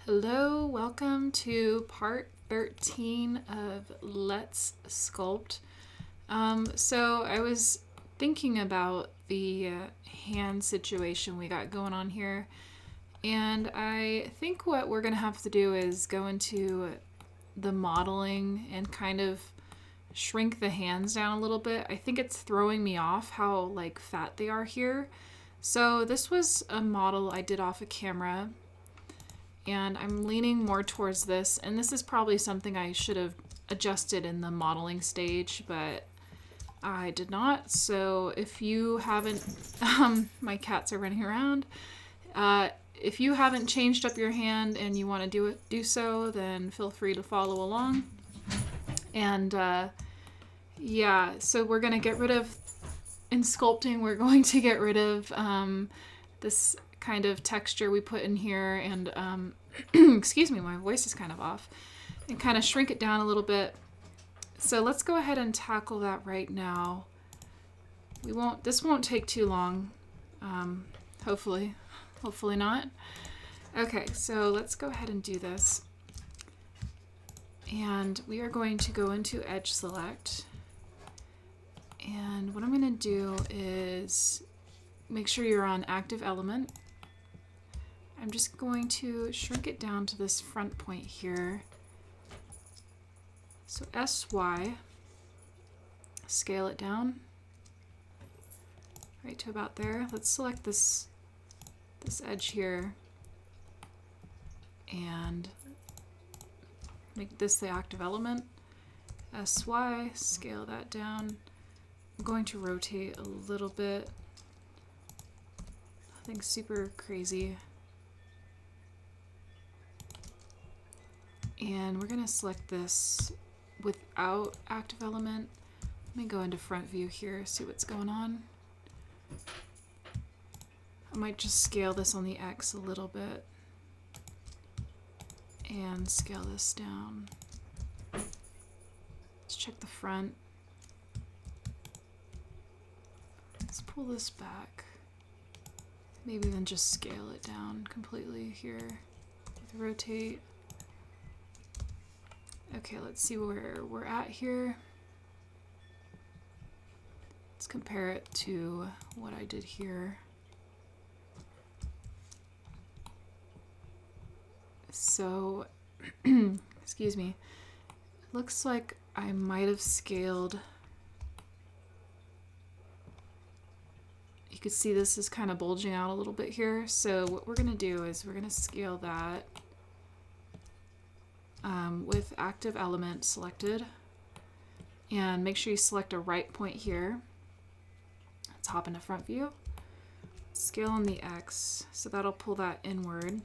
Hello, welcome to part 13 of Let's Sculpt. So I was thinking about the hand situation we got going on here, and I think what we're going to have to do is go into the modeling and kind of shrink the hands down a little bit. I think it's throwing me off how fat they are here. So this was a model I did off a camera, and I'm leaning more towards this, and this is probably something I should have adjusted in the modeling stage, but I did not. So if you haven't, my cats are running around. If you haven't changed up your hand and you want to do so, then feel free to follow along. And yeah, so we're going to get rid of, in sculpting, we're going to get rid of this kind of texture we put in here, and excuse me, my voice is kind of off, and kind of shrink it down a little bit. So let's go ahead and tackle that right now. This won't take too long, hopefully not. Okay, so let's go ahead and do this, and we are going to go into edge select, and what I'm going to do is make sure you're on active element. I'm just going to shrink it down to this front point here. So SY, scale it down right to about there. Let's select this edge here and make this the active element. SY, scale that down. I'm going to rotate a little bit. Nothing super crazy. And we're going to select this without active element. Let me go into front view here, see what's going on. I might just scale this on the X a little bit and scale this down. Let's check the front. Let's pull this back. Maybe then just scale it down completely here with rotate. Okay, let's see where we're at here. Let's compare it to what I did here. So, excuse me, it looks like I might have scaled. You could see this is kind of bulging out a little bit here. So what we're going to do is we're going to scale that with active element selected, and make sure you select a right point here. Let's hop into front view, scale on the X, so that'll pull that inward.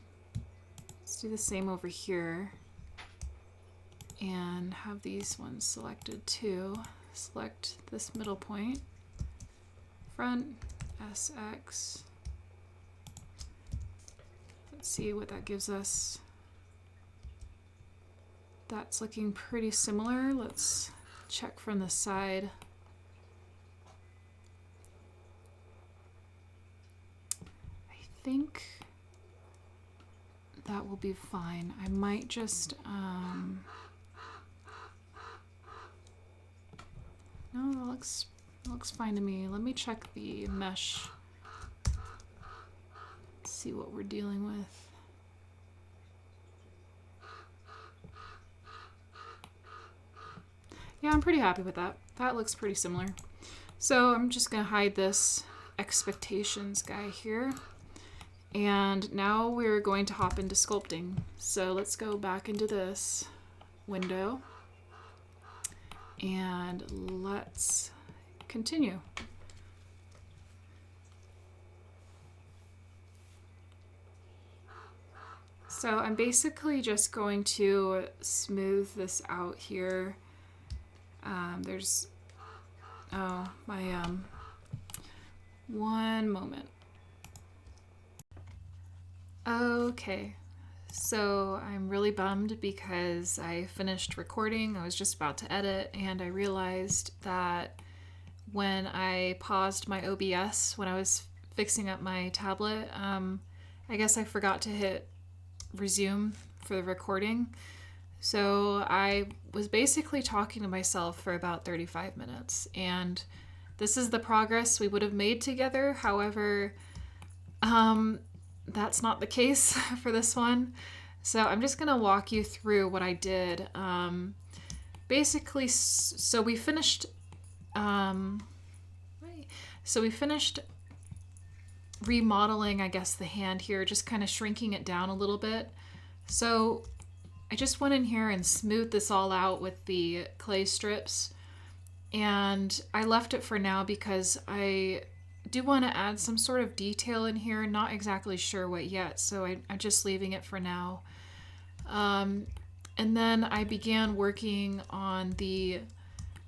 Let's do the same over here and have these ones selected too. Select this middle point, front, SX. Let's see what that gives us. That's looking pretty similar. Let's check from the side. I think that will be fine. I might just, no, that looks fine to me. Let me check the mesh, see what we're dealing with. Yeah, I'm pretty happy with that. That looks pretty similar. So I'm just gonna hide this expectations guy here. And now we're going to hop into sculpting. So let's go back into this window and let's continue. So I'm basically just going to smooth this out here. There's, oh, my, one moment. Okay, so I'm really bummed because I finished recording. I was just about to edit, and I realized that when I paused my OBS when I was fixing up my tablet, I guess I forgot to hit resume for the recording. So I was basically talking to myself for about 35 minutes, and this is the progress we would have made together. However, that's not the case for this one. So I'm just going to walk you through what I did. Basically, so we finished remodeling, I guess, the hand here, just kind of shrinking it down a little bit. So I just went in here and smoothed this all out with the clay strips, and I left it for now because I do want to add some sort of detail in here, not exactly sure what yet, so I'm just leaving it for now. And then I began working on the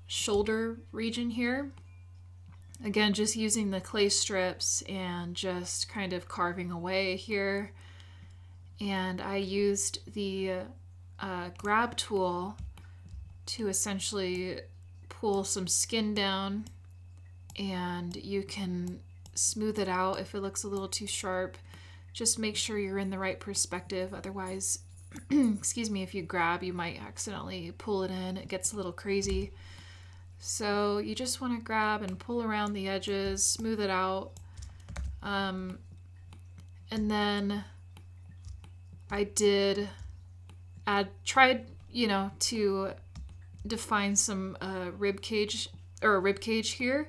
shoulder region here. Again, just using the clay strips and just kind of carving away here. And I used the grab tool to essentially pull some skin down, and you can smooth it out if it looks a little too sharp. Just make sure you're in the right perspective, otherwise excuse me, if you grab, you might accidentally pull it in. It gets a little crazy. So you just want to grab and pull around the edges, smooth it out. And then I tried, to define some rib cage here.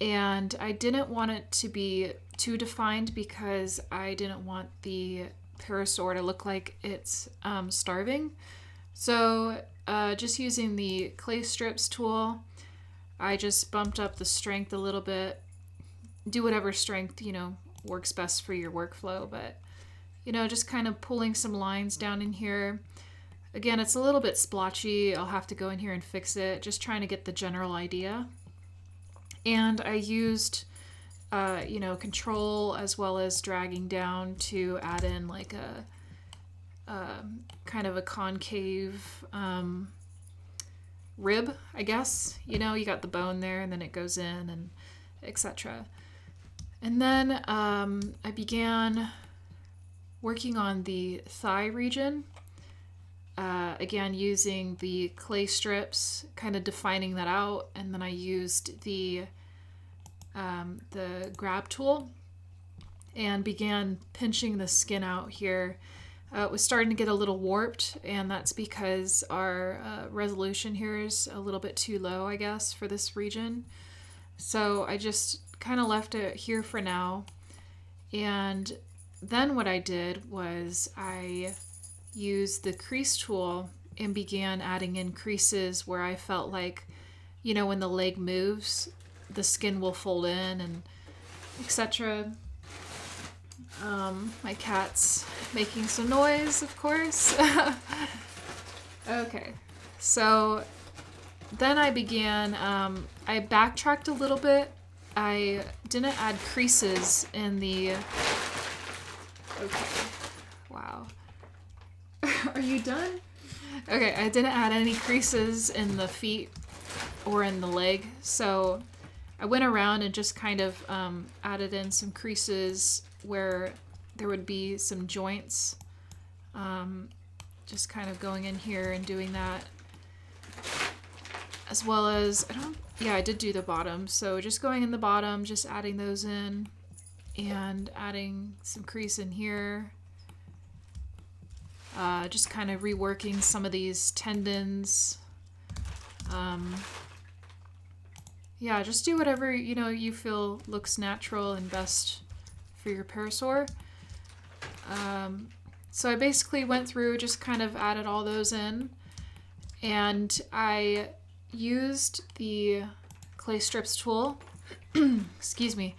And I didn't want it to be too defined because I didn't want the Parasaur to look like it's starving. So just using the clay strips tool, I just bumped up the strength a little bit. Do whatever strength, works best for your workflow, but, just kind of pulling some lines down in here. Again, it's a little bit splotchy. I'll have to go in here and fix it. Just trying to get the general idea. And I used, control as well as dragging down to add in like a kind of a concave rib, I guess. You got the bone there and then it goes in and etc. And then I began working on the thigh region. Again, using the clay strips, kind of defining that out, and then I used the grab tool and began pinching the skin out here. It was starting to get a little warped, and that's because our resolution here is a little bit too low, I guess, for this region. So I just kind of left it here for now. And then what I did was I used the crease tool and began adding in creases where I felt like, when the leg moves, the skin will fold in and etc. My cat's making some noise, of course. Okay, so then I began, I backtracked a little bit. I didn't add creases in the, okay, wow. Are you done? Okay, I didn't add any creases in the feet or in the leg, so I went around and just kind of added in some creases where there would be some joints. Just kind of going in here and doing that. As well as, I did do the bottom, so just going in the bottom, just adding those in and adding some crease in here. Just kind of reworking some of these tendons. Just do whatever, you feel looks natural and best for your Parasaur. So I basically went through, just kind of added all those in, and I used the clay strips tool, excuse me,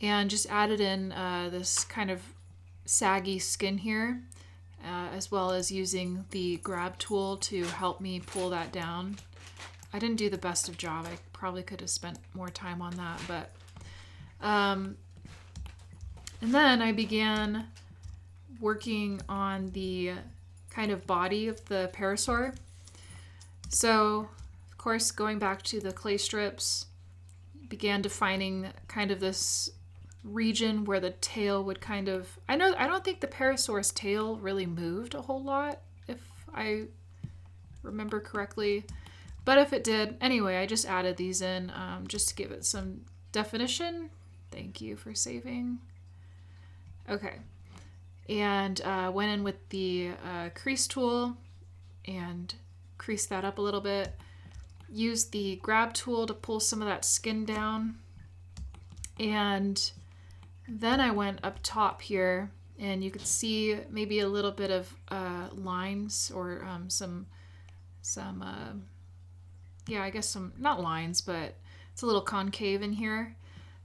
and just added in this kind of saggy skin here. As well as using the grab tool to help me pull that down. I didn't do the best of job. I probably could have spent more time on that, but and then I began working on the kind of body of the Parasaur. So, of course, going back to the clay strips, began defining kind of this region where the tail would kind of, I don't think the Parasaur's tail really moved a whole lot, if I remember correctly. But if it did, anyway, I just added these in just to give it some definition. Thank you for saving. Okay. And went in with the crease tool and creased that up a little bit. Used the grab tool to pull some of that skin down. And then I went up top here, and you could see maybe a little bit of lines or yeah, I guess some, not lines, but it's a little concave in here.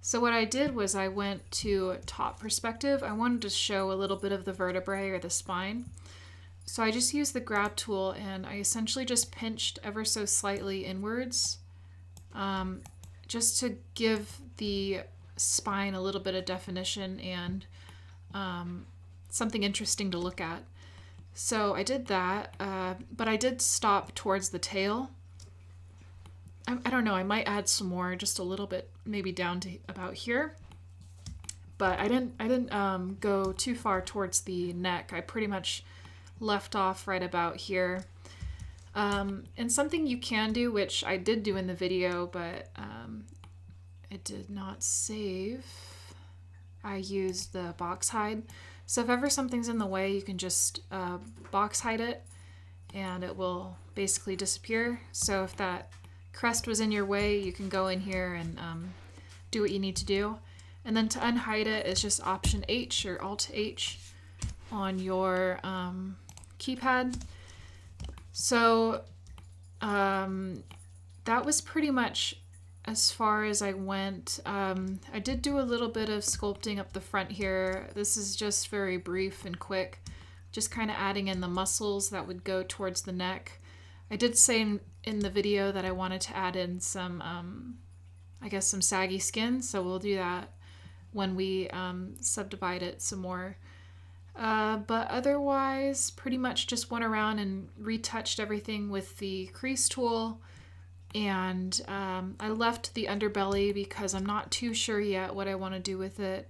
So what I did was I went to top perspective. I wanted to show a little bit of the vertebrae or the spine. So I just used the grab tool and I essentially just pinched ever so slightly inwards just to give the spine a little bit of definition and something interesting to look at. So I did that, but I did stop towards the tail. I don't know, I might add some more, just a little bit, maybe down to about here. But I didn't go too far towards the neck. I pretty much left off right about here. And something you can do, which I did do in the video, but it did not save. I used the box hide. So if ever something's in the way, you can just box hide it and it will basically disappear. So if that crest was in your way, you can go in here and do what you need to do. And then to unhide it is just Option H or Alt H on your keypad. So that was pretty much as far as I went. I did do a little bit of sculpting up the front here. This is just very brief and quick, just kind of adding in the muscles that would go towards the neck. I did say in the video that I wanted to add in some, I guess some saggy skin, so we'll do that when we subdivide it some more. But otherwise, pretty much just went around and retouched everything with the crease tool. And I left the underbelly because I'm not too sure yet what I want to do with it.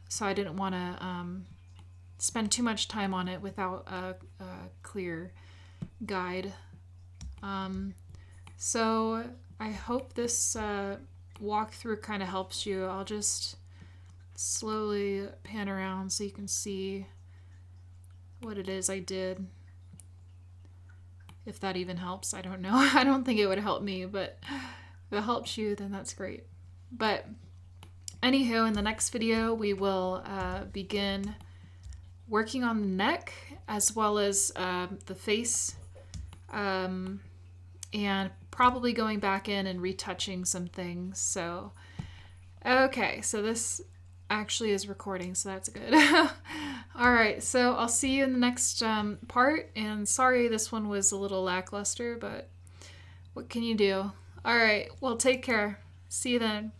So I didn't want to spend too much time on it without a clear guide. So I hope this walkthrough kind of helps you. I'll just slowly pan around so you can see what it is I did. If that even helps, I don't know. I don't think it would help me, but if it helps you, then that's great. But anywho, in the next video, we will begin working on the neck as well as the face, and probably going back in and retouching some things. So, okay, so this actually is recording, so that's good. All right, so I'll see you in the next part, and sorry this one was a little lackluster, but what can you do? All right, well, take care. See you then.